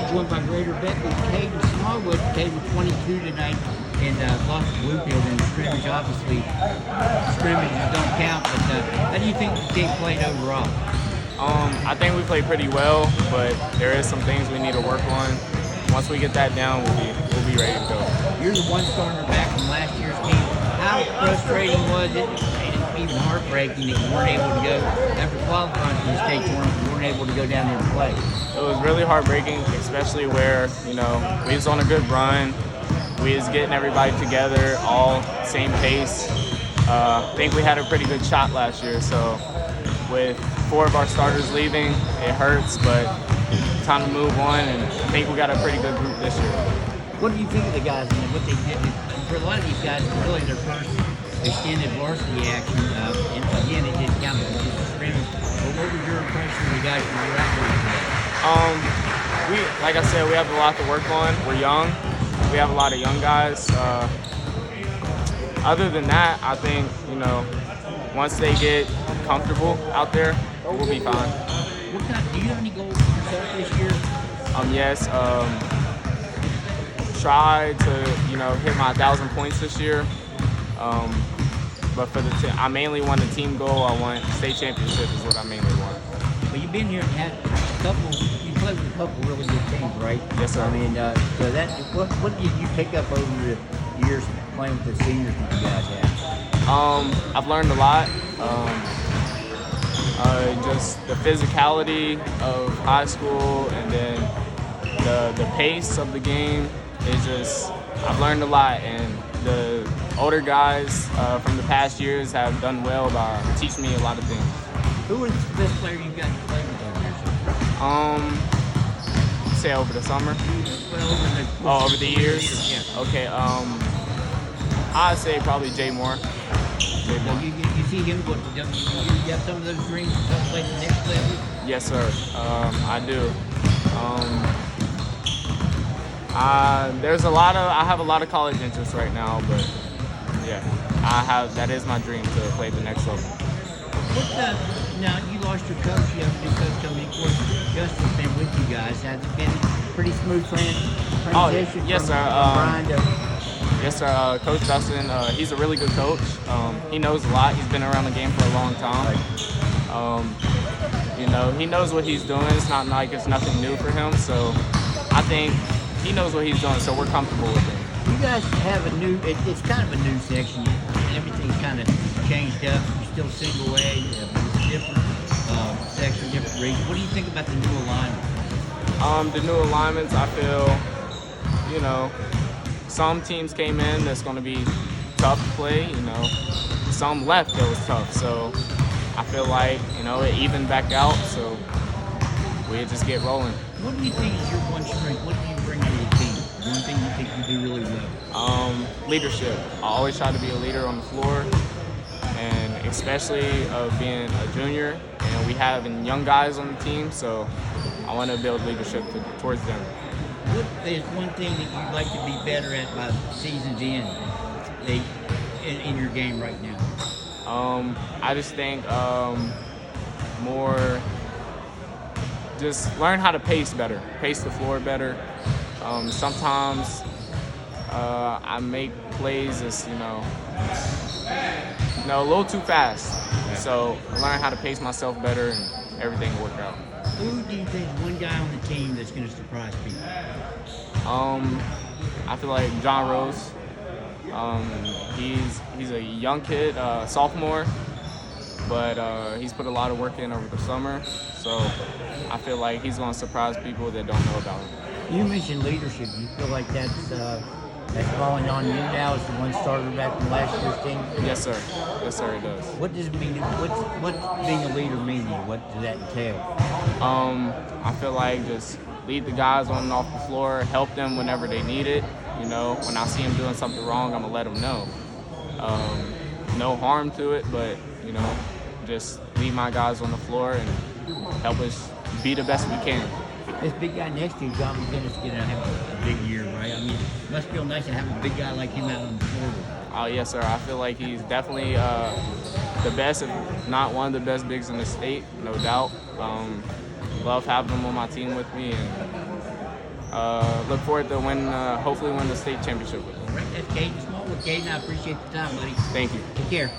joined by Greater Beckley, Kaden Smallwood. Kaden 22 tonight and lost to Bluefield in the scrimmage. Obviously, scrimmages don't count, but how do you think the team played overall? I think we played pretty well, but there is some things we need to work on. Once we get that down, we'll be ready to go. You're the one starter back from last year's team. How frustrating was it, and even heartbreaking, that you weren't able to go after qualifying for the state tournament? You weren't able to go down there and play. It was really heartbreaking, especially where we was on a good run. We was getting everybody together, all same pace. I think we had a pretty good shot last year, so with 4 of our starters leaving, it hurts, but time to move on, and I think we got a pretty good group this year. What do you think of the guys and what they did? For a lot of these guys, it's really their first extended varsity action. And again, it didn't count as just a scrimmage. But what was your impression of the guys when you were out there today? Like I said, we have a lot to work on. We're young. We have a lot of young guys. Other than that, I think, once they get comfortable out there, we'll be fine. Do you have any goals for yourself this year? Yes. Try to, hit my 1,000 points this year. But for I mainly want a team goal. I want state championship is what I mainly want. Well, you've been here and had a couple. You played with a couple really good teams, right? Yes, sir. I mean, so that what did you pick up over the years playing with the seniors that you guys had? I've learned a lot. Just the physicality of high school, and then the pace of the game is just. I've learned a lot, and the older guys from the past years have done well by teaching me a lot of things. Who was the best player you got to play with over here? Say over the summer. Well, over the years. Yeah. Okay. I'd say probably Jay Moore. Well, you see him. You have some of those dreams to play the next level. Yes, sir. I do. I have a lot of college interests right now, but yeah, that is my dream to play the next level. Now you lost your coach, you have a new coach coming. Of course, Justin's been with you guys. Has it been a pretty smooth transition yes, from sir. Brian to... Yes, sir. Coach Dustin, he's a really good coach. He knows a lot. He's been around the game for a long time. He knows what he's doing. It's not like it's nothing new for him. So I think he knows what he's doing, so we're comfortable with him. You guys have it's kind of a new section. Everything's kind of changed up. You're still single A, but it's a different section, different region. What do you think about the new alignment? The new alignments, I feel, some teams came in that's going to be tough to play. Some left that was tough. So I feel like, it evened back out. So we just get rolling. What do you think is your one strength? What do you bring to the team? One thing you think you do really well? Leadership. I always try to be a leader on the floor, and especially being a junior. And we have young guys on the team, so I want to build leadership towards them. What is one thing that you'd like to be better at by season's end in your game right now? I just think more just learn how to pace better, pace the floor better. Sometimes I make plays that's, a little too fast. So learn how to pace myself better and everything will work out. Who do you think is one guy on the team that's going to surprise people? I feel like John Rose. He's a young kid, sophomore, but he's put a lot of work in over the summer. So I feel like he's going to surprise people that don't know about him. You mentioned leadership. Do you feel like that's falling on you now as the one starter back from last year's team? Yes, sir. Yes, sir, it does. What does it mean? What being a leader mean to you? What does that entail? I feel like just lead the guys on and off the floor, help them whenever they need it. When I see them doing something wrong, I'm gonna let them know. No harm to it, but just lead my guys on the floor and help us be the best we can. This big guy next to you, John McGinnis, going to have a big year, right? I mean, it must feel nice to have a big guy like him out on the floor. Oh, yes, sir. I feel like he's definitely the best, if not one of the best bigs in the state, no doubt. Love having him on my team with me, and look forward to hopefully win the state championship with them. All right, that's Kaden Smallwood. Kaden, I appreciate the time, buddy. Thank you. Take care.